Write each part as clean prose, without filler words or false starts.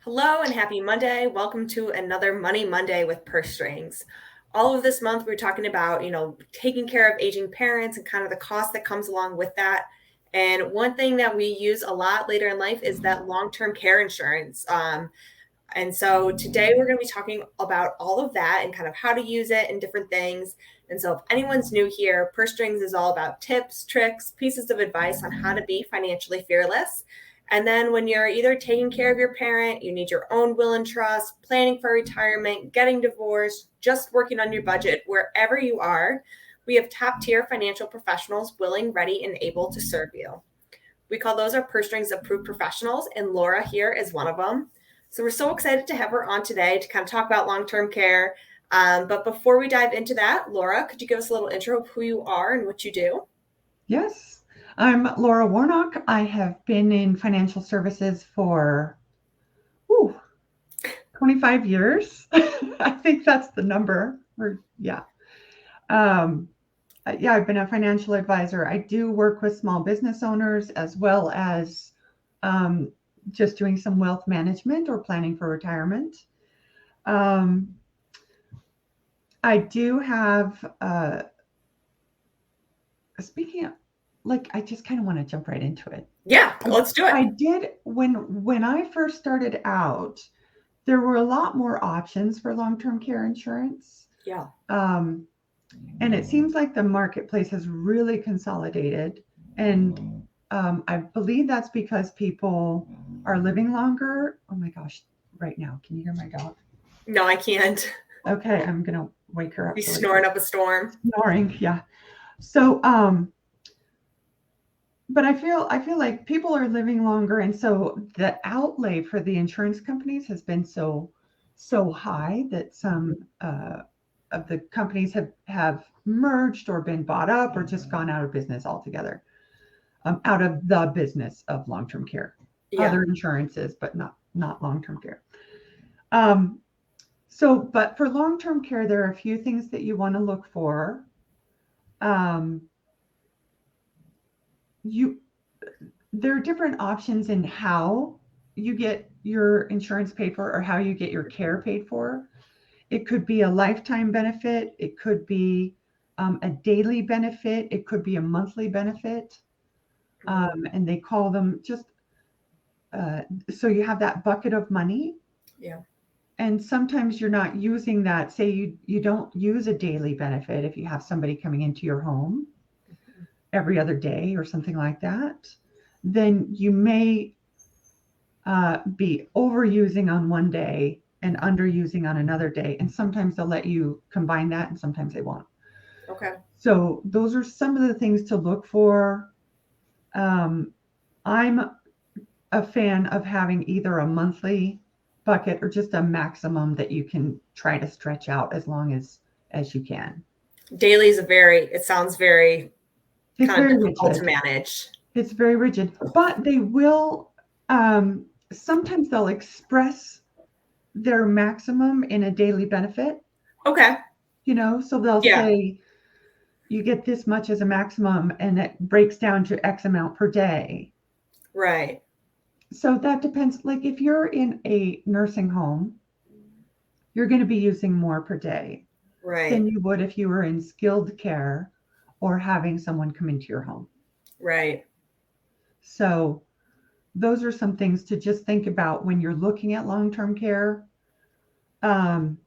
Hello and happy Monday. Welcome to another Money Monday with Purse Strings. All of this month, we're talking about, taking care of aging parents and kind of the cost that comes along with that. And one thing that we use a lot later in life is that long-term care insurance. And so today we're going to be talking about all of that and kind of how to use it and different things. And so if anyone's new here, Purse Strings is all about tips, tricks, pieces of advice on how to be financially fearless. And then when you're either taking care of your parent, you need your own will and trust, planning for retirement, getting divorced, just working on your budget, wherever you are, we have top tier financial professionals willing, ready, and able to serve you. We call those our Purse Strings approved professionals, and Laura here is one of them. So we're so excited to have her on today to kind of talk about long-term care. But before we dive into that, Laura, could you give us a little intro of who you are and what you do? Yes, I'm Laura Warnock. I have been in financial services for 25 years. I think that's the number. Um, I've been a financial advisor. I do work with small business owners as well as um, just doing some wealth management or planning for retirement. Um, I do have, speaking of, I just kind of want to jump right into it. Yeah, let's do I it. did when I first started out, there were a lot more options for long-term care insurance. Yeah. Um, and it seems like the marketplace has really consolidated. And I believe that's because people are living longer. Oh my gosh, right now. Can you hear my dog? No, I can't. Okay, I'm going to wake her up Be really quick. snoring up a storm. Snoring, yeah. So, but I feel like people are living longer, and so the outlay for the insurance companies has been so high that some of the companies have merged or been bought up or just gone out of business altogether, out of the business of long-term care. Yeah. Other insurances, but not long-term care. Um, but for long-term care, there are a few things that you want to look for. Um, you There are different options in how you get your insurance paid for or how you get your care paid for. It could be a lifetime benefit, it could be a daily benefit, it could be a monthly benefit. And they call them just so you have that bucket of money. Yeah. And sometimes you're not using that. Say you don't use a daily benefit if you have somebody coming into your home every other day or something like that, then you may be overusing on one day and underusing on another day. And sometimes they'll let you combine that and sometimes they won't. Okay. So those are some of the things to look for. I'm a fan of having either a monthly bucket or just a maximum that you can try to stretch out as long as you can. Daily is it sounds very It's kind of very difficult to rigid. manage. It's very rigid, but they will sometimes they'll express their maximum in a daily benefit, Okay. so they'll Yeah. say you get this much as a maximum and it breaks down to X amount per day. Right. So that depends. Like if you're in a nursing home, you're going to be using more per day than Right. you would if you were in skilled care or having someone come into your home. Right. So those are some things to just think about when you're looking at long-term care. Um,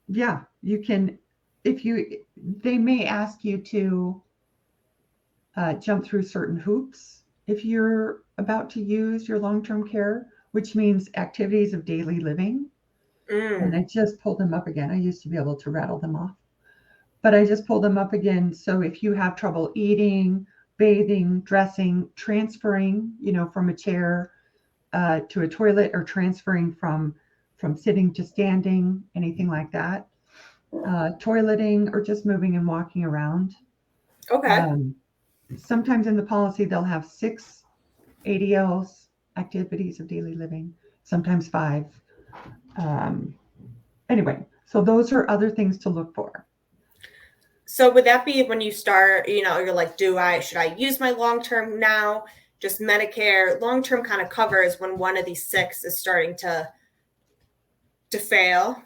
yeah, you can, if you, they may ask you to jump through certain hoops if you're about to use your long-term care, which means activities of daily living. And I just pulled them up again. I used to be able to rattle them off, but I just pulled them up again. So if you have trouble eating, bathing, dressing, transferring, from a chair to a toilet, or transferring from sitting to standing, anything like that, toileting, or just moving and walking around. Okay. Um, Sometimes in the policy they'll have 6 ADLs, activities of daily living, sometimes 5. Um, anyway, so those are other things to look for. So would that be when you start, you're like, should I use my long term now? just Medicare long-term kind of covers when one of these six is starting to fail?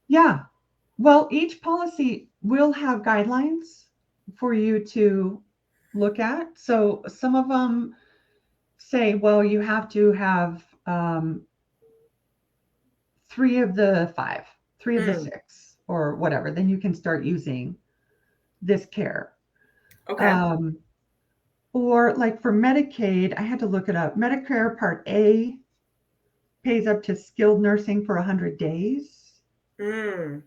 Yeah. Well, each policy will have guidelines for you to look at. So some of them say, well, you have to have three of the five, three of the Mm, six, or whatever. Then you can start using this care. okay. Um, or like for Medicaid, I had to look it up. Medicare Part A pays up to skilled nursing for 100 days, Mm,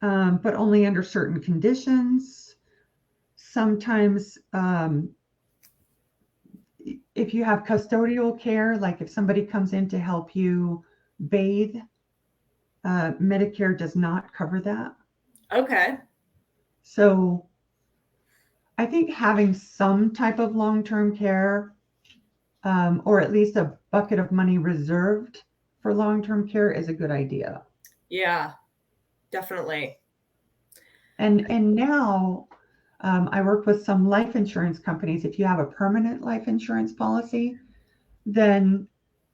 but only under certain conditions. Sometimes, if you have custodial care, like if somebody comes in to help you bathe, Medicare does not cover that. okay. So I think having some type of long term care, or at least a bucket of money reserved for long term care, is a good idea. Yeah, definitely. And now, I work with some life insurance companies. If you have a permanent life insurance policy, then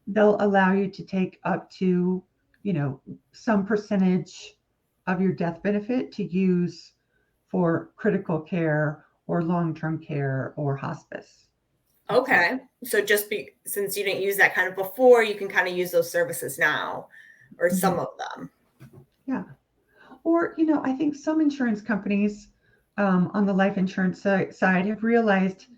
they'll allow you to take up to, some percentage of your death benefit to use for critical care or long-term care or hospice, etc. Okay. So since you didn't use that kind of before, you can kind of use those services now, or some Mhm. of them. Yeah. Or, I think some insurance companies, on the life insurance side have realized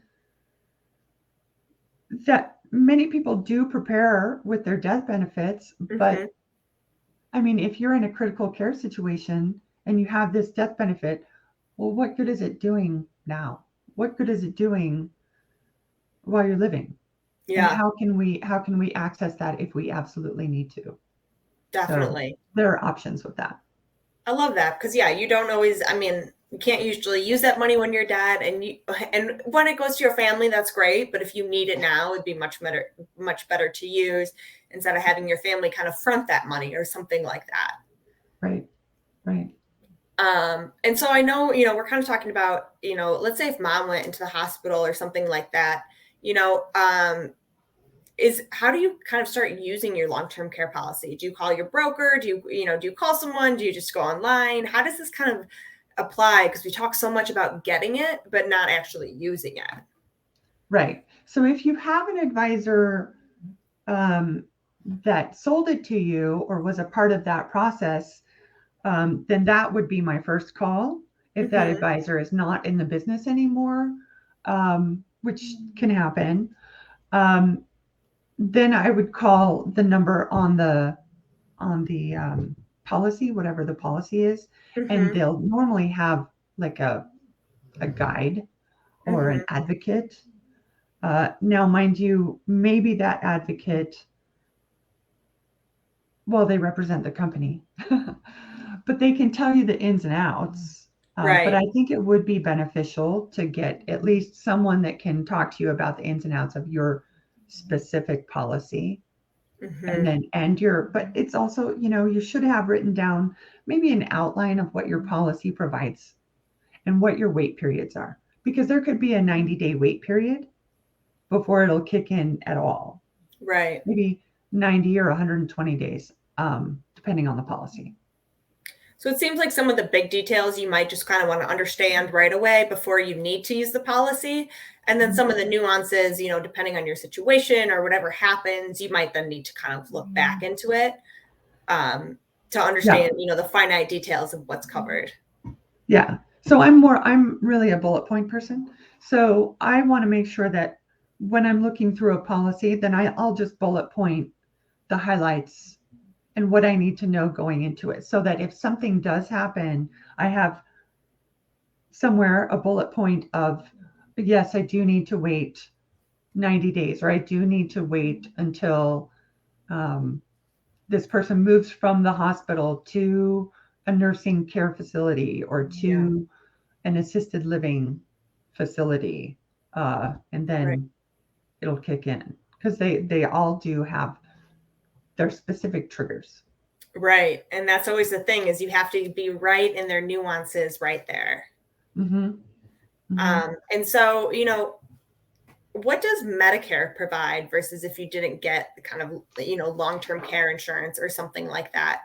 that many people do prepare with their death benefits, Hmm. but I mean, if you're in a critical care situation and you have this death benefit, well, what good is it doing now? What good is it doing while you're living? And Yeah, how can we access that if we absolutely need to? So definitely. there are options with that. I love that because yeah, you don't always. I mean, you can't usually use that money when you're dead, and when it goes to your family, that's great. But if you need it now, it'd be much better to use instead of having your family kind of front that money or something like that. Right. Right. And so I know, we're kind of talking about, let's say if mom went into the hospital or something like that, you know, is how do you kind of start using your long-term care policy? Do you call your broker? Do you call someone? Do you just go online? How does this kind of apply? Because we talk so much about getting it, but not actually using it. Right. So if you have an advisor, um, that sold it to you or was a part of that process, then that would be my first call. If that Hmm. advisor is not in the business anymore, which can happen, um, then I would call the number on the policy, whatever the policy is, and Hmm. they'll normally have like a guide or Hmm. an advocate. Now, mind you, maybe that advocate, well, they represent the company, but they can tell you the ins and outs. But Right. I think it would be beneficial to get at least someone that can talk to you about the ins and outs of your specific policy. And Hmm. then, but it's also, you should have written down maybe an outline of what your policy provides and what your wait periods are, because there could be a 90-day wait period before it'll kick in at all. Right. Maybe 90 or 120 days, depending on the policy. So it seems like some of the big details you might just kind of want to understand right away before you need to use the policy. And then some of the nuances, depending on your situation or whatever happens, you might then need to kind of look back into it, um, to Yeah, understand, the finite details of what's covered. yeah. So I'm really a bullet point person. So I want to make sure that when I'm looking through a policy, then I'll just bullet point the highlights and what I need to know going into it, so that if something does happen, I have somewhere a bullet point of, yes, I do need to wait 90 days, or I do need to wait until, um, this person moves from the hospital to a nursing care facility or Yeah. to an assisted living facility, and Right. then it'll kick in, because they all do have their specific triggers. Right. And that's always the thing is you have to be right in their nuances right there. Mm-hmm. Mm-hmm. And so, what does Medicare provide versus if you didn't get the kind of, long-term care insurance or something like that?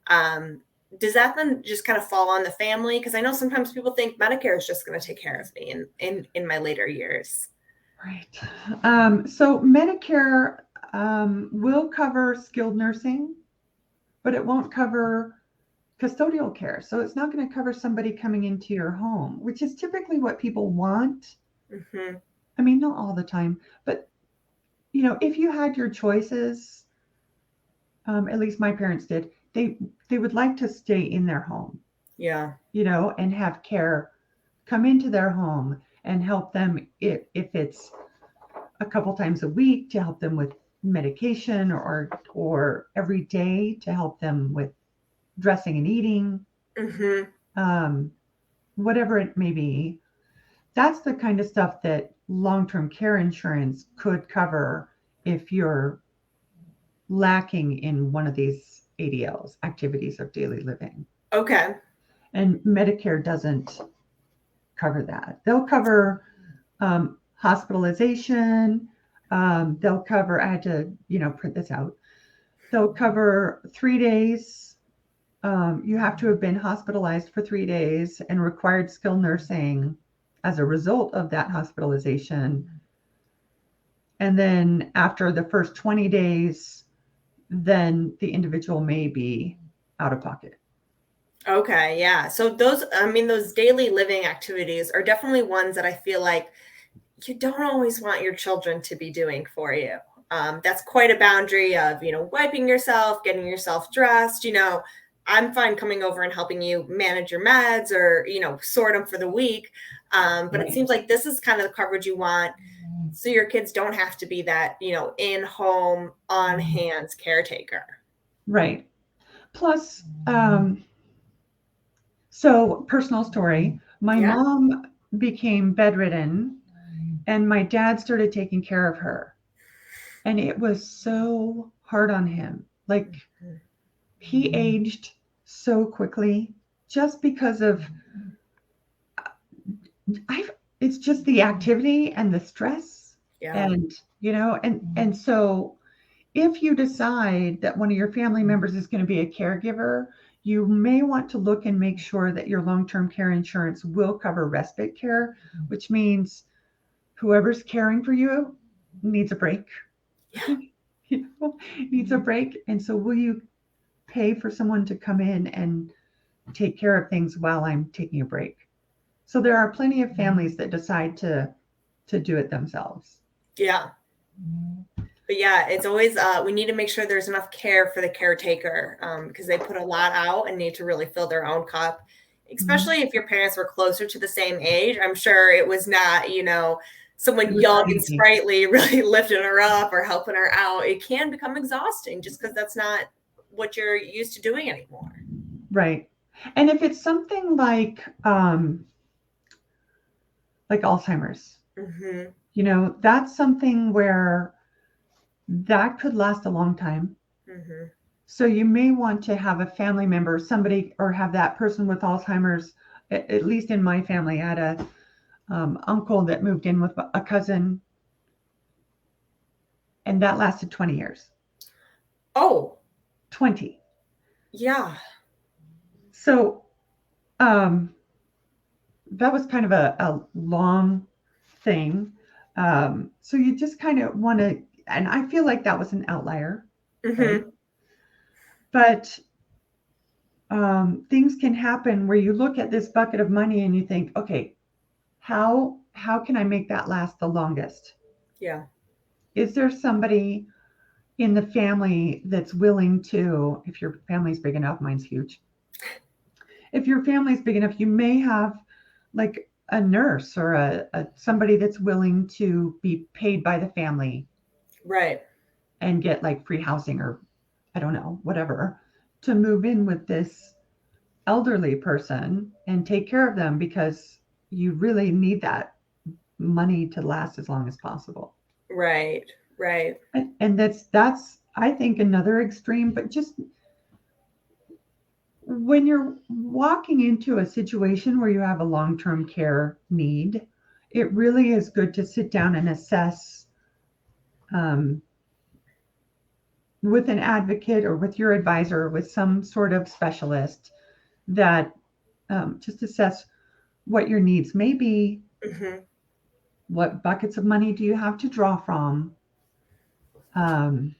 Um, does that then just kind of fall on the family? Because I know sometimes people think Medicare is just going to take care of me in my later years. Right. So Medicare will cover skilled nursing, but it won't cover custodial care. So it's not going to cover somebody coming into your home, which is typically what people want. Hmm. I mean, not all the time, but if you had your choices, at least my parents did, they would like to stay in their home, Yeah. and have care come into their home and help them if it's a couple times a week to help them with medication or every day to help them with dressing and eating, Hmm. um, whatever it may be. That's the kind of stuff that long-term care insurance could cover if you're lacking in one of these ADLs, activities of daily living. Okay. And Medicare doesn't cover that. They'll cover hospitalization. They'll cover, I had to, print this out. They'll cover 3 days. You have to have been hospitalized for 3 days and required skilled nursing as a result of that hospitalization. And then after the first 20 days, then the individual may be out of pocket. Okay. Yeah. So those daily living activities are definitely ones that I feel like you don't always want your children to be doing for you. That's quite a boundary of, wiping yourself, getting yourself dressed. I'm fine coming over and helping you manage your meds or, sort them for the week. But it Right. seems like this is kind of the coverage you want. So your kids don't have to be that, in home, on hands caretaker. Right. Plus, so personal story, my Yeah. mom became bedridden and my dad started taking care of her. And it was so hard on him. Like he aged so quickly just because of I it's just the activity and the stress Yeah. and so if you decide that one of your family members is going to be a caregiver, you may want to look and make sure that your long-term care insurance will cover respite care, which means whoever's caring for you needs a break. Yeah. Needs a break. And so will you pay for someone to come in and take care of things while I'm taking a break? So there are plenty of families that decide to do it themselves. Yeah. But yeah, it's always we need to make sure there's enough care for the caretaker because they put a lot out and need to really fill their own cup. Mhm. Especially if your parents were closer to the same age. I'm sure it was not, It someone was young not and easy. sprightly really lifting her up or helping her out. It can become exhausting just because that's not what you're used to doing anymore. Right. And if it's something like Alzheimer's, Hmm. that's something where that could last a long time. Hmm. So you may want to have a family member, somebody, or have that person with Alzheimer's. At least in my family, I had a uncle that moved in with a cousin, and that lasted 20 years. Oh, 20. yeah. So um, that was kind of a long thing. So you just kind of want to, and I feel like that was an outlier, right? Hmm. But things can happen where you look at this bucket of money and you think, okay, how can I make that last the longest? Yeah. Is there somebody in the family that's willing to, if your family's big enough, mine's huge. If your family's big enough, you may have like a nurse or a somebody that's willing to be paid by the family Right. and get like free housing or I don't know, whatever, to move in with this elderly person and take care of them because you really need that money to last as long as possible. Right. Right. And that's I think another extreme, but just when you're walking into a situation where you have a long-term care need, it really is good to sit down and assess um, with an advocate or with your advisor or with some sort of specialist that just assess what your needs may be. Hmm. What buckets of money do you have to draw from? Um,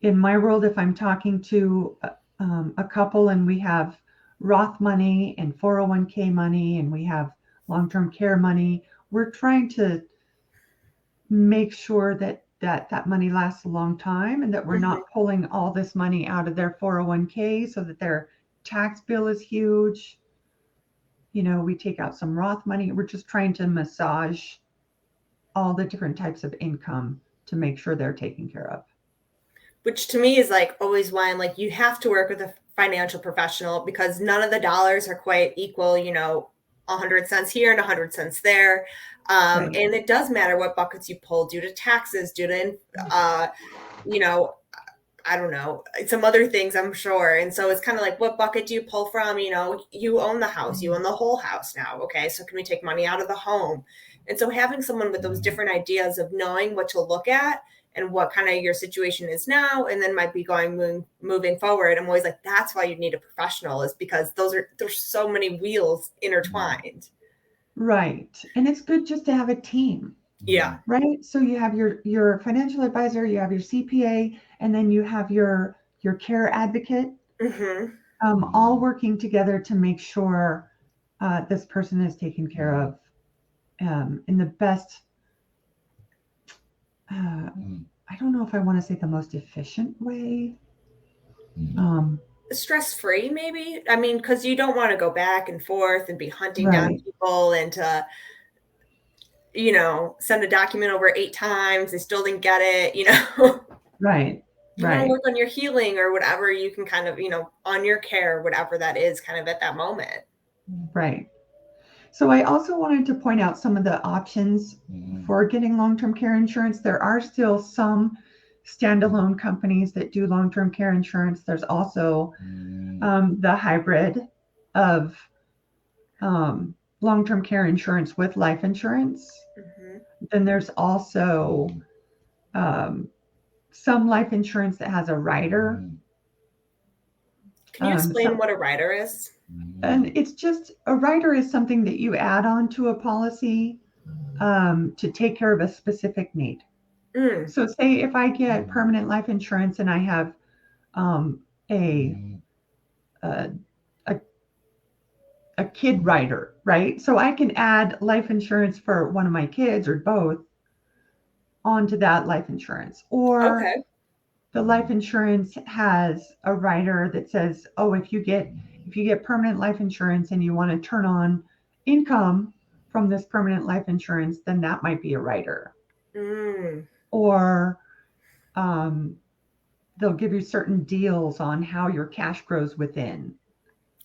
in my world, if I'm talking to a couple and we have Roth money and 401k money and we have long-term care money, we're trying to make sure that money lasts a long time and that we're Hmm. not pulling all this money out of their 401k so that their tax bill is huge. We take out some Roth money. We're just trying to massage all the different types of income to make sure they're taken care of. Which to me is like always when like you have to work with a financial professional because none of the dollars are quite equal, 100 cents here and 100 cents there. Right. And it does matter what buckets you pull due to taxes, due to, you know, I don't know, some other things, I'm sure. And so it's kind of like, what bucket do you pull from? You own the house, you own the whole house now. Okay. So can we take money out of the home? And so having someone with those different ideas of knowing what to look at and what kind of your situation is now, and then might be moving forward. I'm always like, that's why you need a professional, is because there's so many wheels intertwined. Right. And it's good just to have a team, Yeah. right? So you have your financial advisor, you have your CPA, and then you have your care advocate, Hmm. all working together to make sure this person is taken care of in the best. I don't know if I want to say the most efficient way. Um, Stress free, maybe. I mean, because you don't want to go back and forth and be hunting down right, people and to send a document over 8 times. They still didn't get it. right, You want to right. work on your healing or whatever you can kind of, on your care, whatever that is kind of at that moment. Right. So I also wanted to point out some of the options for getting long-term care insurance. There are still some standalone companies that do long-term care insurance. There's also the hybrid of um, long-term care insurance with life insurance. Hmm. Then there's also um, some life insurance that has a rider. Can you explain Some what a rider is? and it's just a rider is something that you add on to a policy to take care of a specific need. Mm. So, say if I get permanent life insurance and I have um, a, a a a kid rider, right? So I can add life insurance for one of my kids or both onto that life insurance. Or Okay. the life insurance has a rider that says, oh, if you get permanent life insurance and you want to turn on income from this permanent life insurance, then that might be a rider. Mm. Or um, they'll give you certain deals on how your cash grows within,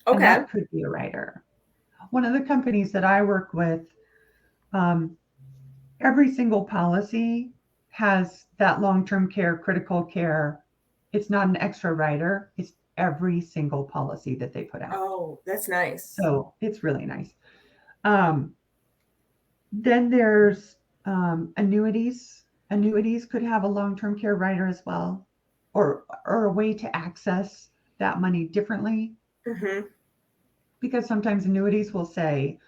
and Okay. that could be a rider. One of the companies that I work with, um, every single policy has that long-term care, critical care. It's not an extra rider. It's every single policy that they put out. Oh, that's nice. So it's really nice. Um, then there's annuities. Annuities could have a long-term care rider as well, or a way to access that money differently. Hmm. Because sometimes annuities will say,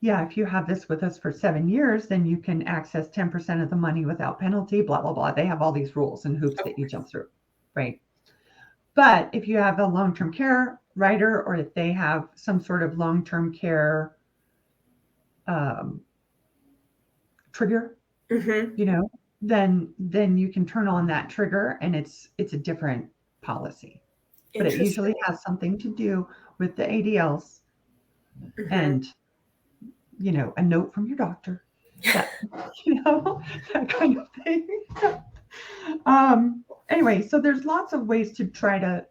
yeah, if you have this with us for 7 years, then you can access 10% of the money without penalty, blah, blah, blah. They have all these rules and hoops Of that you jump course. through, right? But if you have a long term care rider or if they have some sort of long term care um, trigger, Hmm. you know, then you can turn on that trigger and it's a different policy. But it usually Interesting. has something to do with the ADLs Hmm. and a note from your doctor that you know that kind of thing. Anyway, so there's lots of ways to try to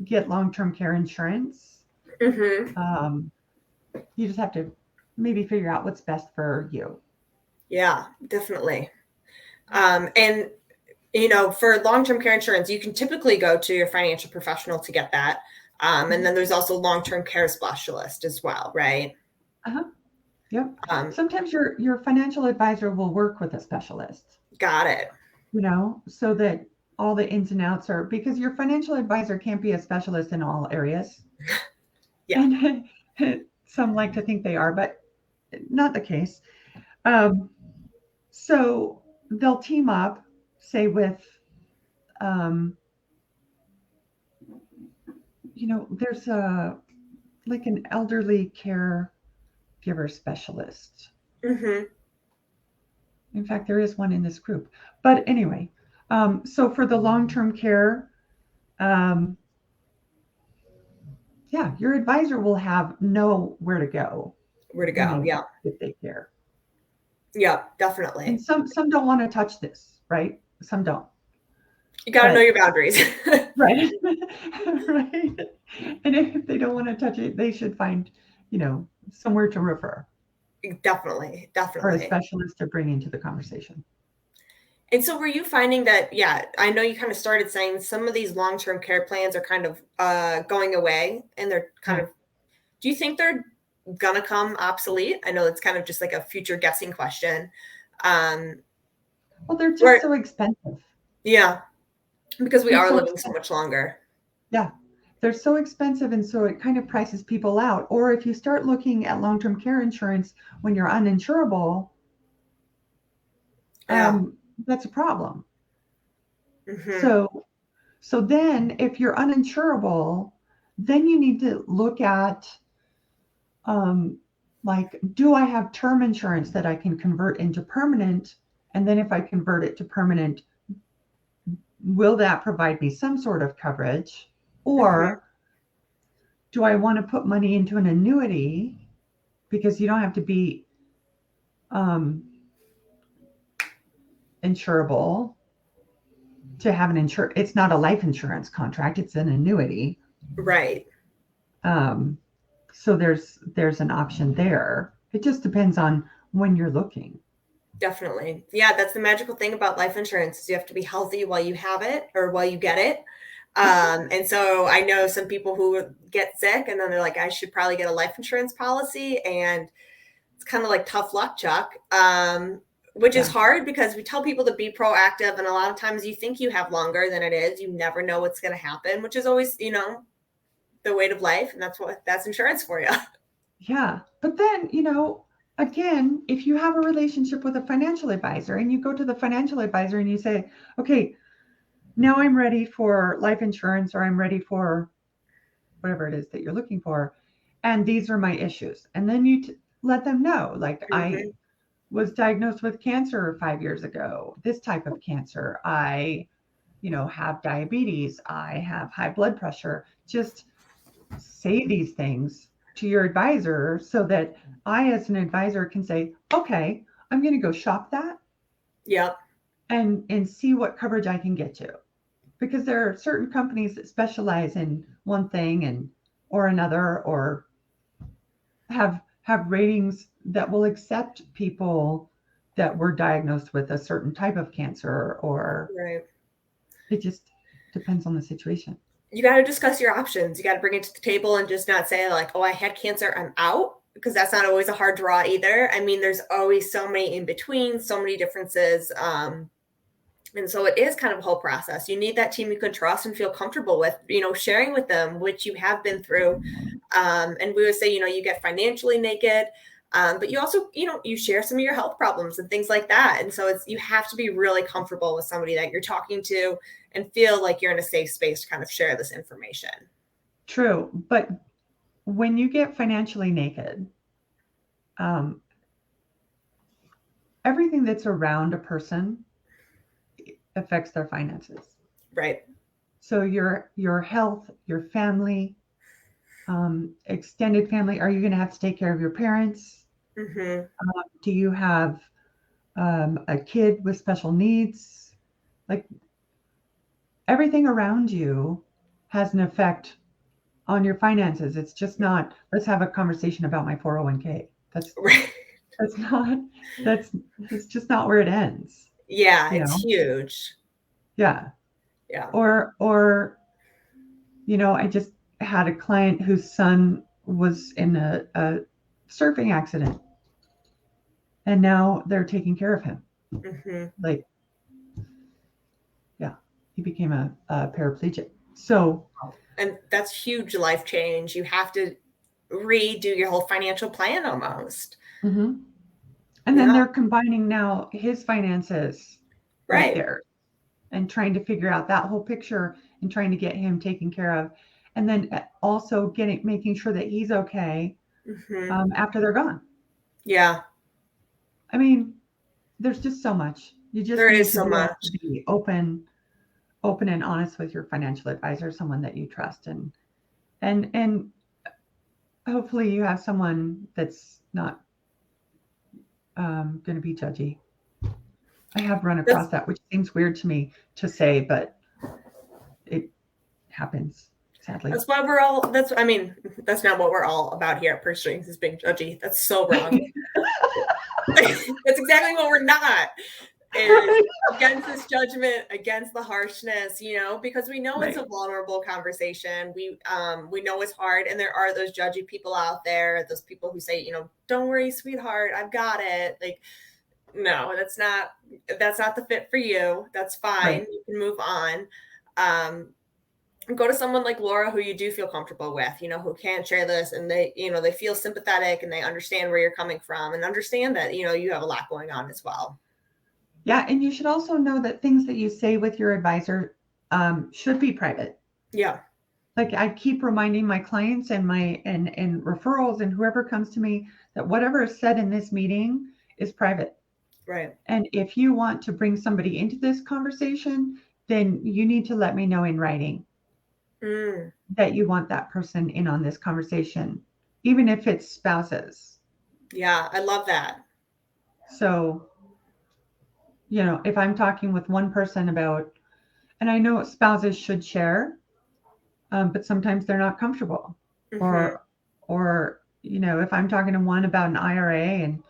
get long-term care insurance. Hmm. um, you just have to maybe figure out what's best for you. Yeah, definitely. And for long-term care insurance, you can typically go to your financial professional to get that. And Mhm. then there's also long-term care specialist as well, right? Uh-huh. Yep. Um, Sometimes your financial advisor will work with a specialist, got it. so that all the ins and outs are, because your financial advisor can't be a specialist in all areas. Yeah. And some like to think they are, but not the case. Um, so they'll team up, say with, um, there's like an elderly caregiver specialist. Hmm. In fact, there is one in this group. But anyway, so for the long-term care, um, yeah, your advisor will know where to go Where to when go. they Yeah. if they care. Yeah, And definitely. some don't want to touch this, right? Some don't. You got to know But your boundaries. right, right. And if they don't want to touch it, they should find, somewhere to refer Definitely. or a Definitely. specialist to bring into the conversation. And so were you finding that, yeah, I know you kind of started saying some of these long-term care plans are kind of going away and they're kind Yeah. of, do you think they're gonna come obsolete? I know it's kind of just like a future guessing question. Um, Well, they're just where, so expensive. yeah, because we They're are so living so expensive. much longer. Yeah. They're so expensive, and so it kind of prices people out. Or if you start looking at long-term care insurance when you're uninsurable, Yeah. that's a problem. Hmm. So then if you're uninsurable, then you need to look at, um, like, do I have term insurance that I can convert into permanent? And then if I convert it to permanent, will that provide me some sort of coverage? Hmm. Or do I want to put money into an annuity, because you don't have to be, um, insurable to have it's not a life insurance contract, it's an annuity. Right. Um, so there's an option there. It just depends on when you're looking. Definitely. Yeah, that's the magical thing about life insurance is you have to be healthy while you have it or while you get it. And so I know some people who get sick and then they're like, I should probably get a life insurance policy. And it's kind of like tough luck, Chuck, which is Yeah. hard because we tell people to be proactive. And a lot of times you think you have longer than it is. You never know what's going to happen, which is always, the weight of life. And that's insurance for you. Yeah. But then, again, if you have a relationship with a financial advisor and you go to the financial advisor and you say, okay, now I'm ready for life insurance, or I'm ready for whatever it is that you're looking for, and these are my issues. And then you let them know, like, I Hmm. was diagnosed with cancer 5 years ago, this type of cancer. I, have diabetes. I have high blood pressure. Just say these things to your advisor so that I, as an advisor, can say, okay, I'm going to go shop that Yep. and see what coverage I can get you. Because there are certain companies that specialize in one thing or another, or have ratings that will accept people that were diagnosed with a certain type of cancer, or Right. it just depends on the situation. You got to discuss your options. You got to bring it to the table and just not say like, "Oh, I had cancer, I'm out," because that's not always a hard draw either. I mean, there's always so many in between, so many differences, and so it is kind of a whole process. You need that team you can trust and feel comfortable with, sharing with them which you have been through. And we would say, you get financially naked, but you also, you share some of your health problems and things like that. And so you have to be really comfortable with somebody that you're talking to and feel like you're in a safe space to kind of share this information. True. But when you get financially naked, um, everything that's around a person affects their finances. Right. So your health, your family, extended family. Are you going to have to take care of your parents? Hmm. Do you have, a kid with special needs? Like, everything around you has an effect on your finances. It's just not, let's have a conversation about my 401k. Right. That's not, that's, it's just not where it ends, Yeah, you it's know? huge. Yeah. Yeah. Or, I just had a client whose son was in a surfing accident, and now they're taking care of him. Hmm. Like, yeah, he became a paraplegic. So, And that's huge life change. You have to redo your whole financial plan almost. mhm. And then Yeah, they're combining now his finances with right. theirs and trying to figure out that whole picture and trying to get him taken care of. And then also making sure that he's okay Hmm. after they're gone. Yeah, I mean, there's just so much. You just there need is to so be able much. to be open and honest with your financial advisor, someone that you trust, and hopefully you have someone that's not going to be judgy. I have run That's across that, which seems weird to me to say, but it happens, sadly. that's why we're all. That's I mean, that's not what we're all about here at Purse Strings is being judgy. That's so wrong. That's exactly what we're not. Is against this judgment, against the harshness, because we know it's Right, a vulnerable conversation. We know it's hard, and there are those judgy people out there, those people who say, don't worry, sweetheart, I've got it. Like, no, that's not the fit for you. That's fine. right. You can move on. Um, go to someone like Laura who you do feel comfortable with, who can share this and they feel sympathetic and they understand where you're coming from and understand that, you have a lot going on as well. Yeah, and you should also know that things that you say with your advisor should be private. Yeah. Like I keep reminding my clients and my and referrals and whoever comes to me that whatever is said in this meeting is private. Right. And if you want to bring somebody into this conversation, then you need to let me know in writing Mm, that you want that person in on this conversation, even if it's spouses. yeah, I love that. So, if I'm talking with one person about, and I know spouses should share, but sometimes they're not comfortable. Hmm. Or if I'm talking to one about an IRA and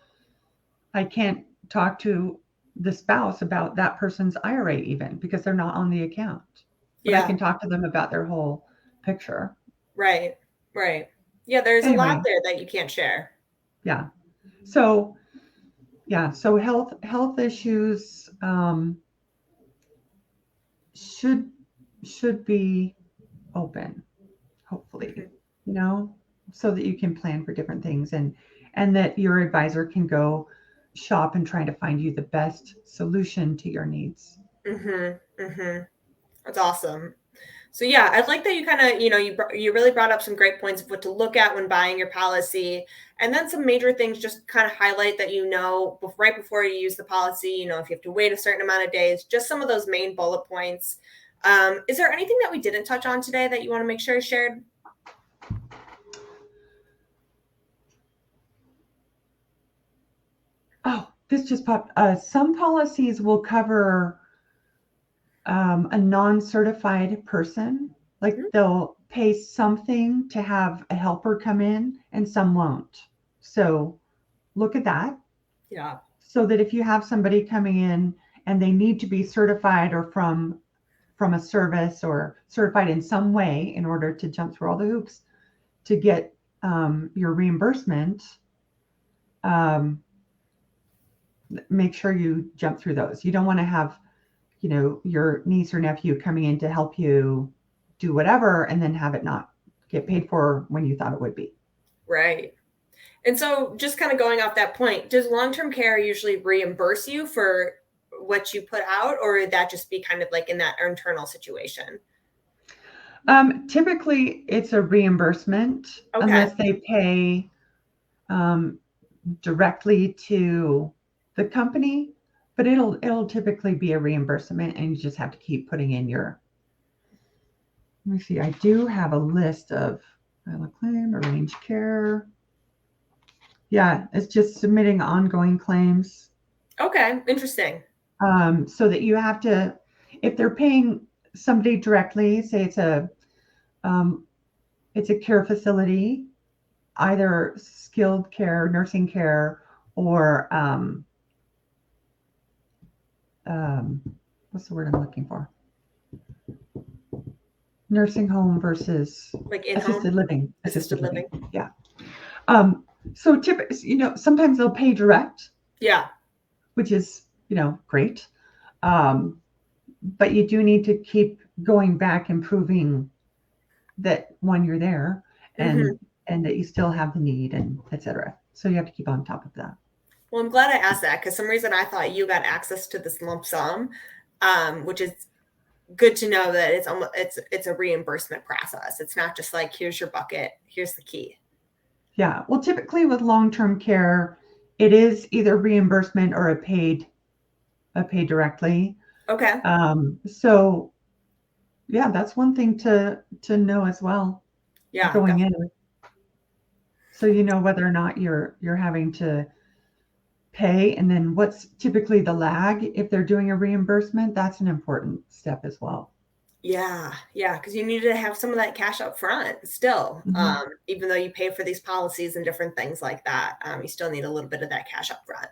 I can't talk to the spouse about that person's IRA even because they're not on the account. But I Yeah. can talk to them about their whole picture. Right. Right. Yeah, there's a lot Anyway, there that you can't share. yeah. So yeah, so health issues should should be open, hopefully, Hmm. you know, so that you can plan for different things and that your advisor can go shop and try to find you the best solution to your needs. Hmm. Hmm. That's awesome. So yeah, I like that you kind of, you really brought up some great points of what to look at when buying your policy, and then some major things just kind of highlight that right before you use the policy. If you have to wait a certain amount of days, just some of those main bullet points. Is there anything that we didn't touch on today that you want to make sure is shared? Oh, this just popped. Some policies will cover a non-certified person, like Mhm. they'll pay something to have a helper come in, and some won't. So look at that. Yeah. So that if you have somebody coming in and they need to be certified or from a service or certified in some way in order to jump through all the hoops to get your reimbursement, um, make sure you jump through those. You don't want to have, your niece or nephew coming in to help you do whatever and then have it not get paid for when you thought it would be. Right. And so, just kind of going off that point, does long term care usually reimburse you for what you put out, or would that just be kind of like in that internal situation? Typically, it's a reimbursement Okay. unless they pay um, directly to the company, but it'll typically be a reimbursement, and you just have to keep putting in your. Let me see. I do have a list of file a claim, arrange care. Yeah, it's just submitting ongoing claims, Okay. Interesting. so that you have to, if they're paying somebody directly, say um, it's a care facility, either skilled care, nursing care, or um, what's the word I'm looking for? Nursing home versus Like in home assisted living. assisted Assisted living. living. Yeah. Um, so typically, sometimes they'll pay direct. Yeah. which is, great. Um, but you do need to keep going back, improving that when you're there, Hmm. and that you still have the need, and etc. So you have to keep on top of that. Well, I'm glad I asked that because some reason I thought you got access to this lump sum, which is good to know that it's almost it's a reimbursement process. It's not just like here's your bucket, here's the key. Yeah. Well, typically with long-term care, it is either reimbursement or a paid directly. Okay. So yeah, that's one thing to know as well Yeah, going in. definitely. So you know whether or not you're having to pay, and then what's typically the lag if they're doing a reimbursement. That's an important step as well. Yeah, yeah, because you need to have some of that cash up front still. Mhm. Even though you pay for these policies and different things like that, you still need a little bit of that cash up front.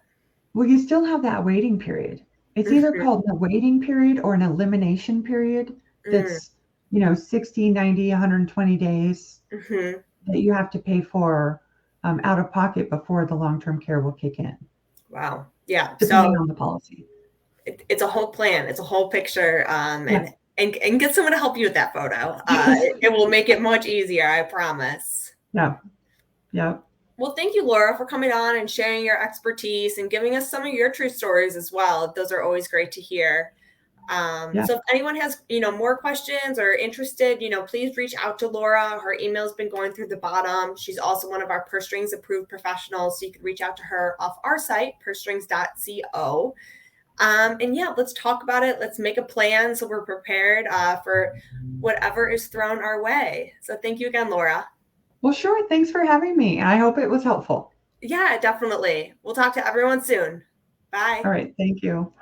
Well, you still have that waiting period. It's either Hmm. called a waiting period or an elimination period. Mm, That's 60, 90, 120 days hmm. that you have to pay for out of pocket before the long-term care will kick in, Wow. Yeah. depending So on the policy. it's a whole plan. It's a whole picture. Yeah. And get someone to help you with that photo. It will make it much easier. I promise. Yeah. Yeah. Well, thank you, Laura, for coming on and sharing your expertise and giving us some of your true stories as well. Those are always great to hear. Yeah. So if anyone has, more questions or interested, please reach out to Laura. Her email's been going through the bottom. She's also one of our Purse Strings approved professionals. So you can reach out to her off our site, pursestrings.co. And yeah, let's talk about it. Let's make a plan so we're prepared for whatever is thrown our way. So thank you again, Laura. Well, sure. Thanks for having me. I hope it was helpful. Yeah, definitely. We'll talk to everyone soon. Bye. All right. Thank you.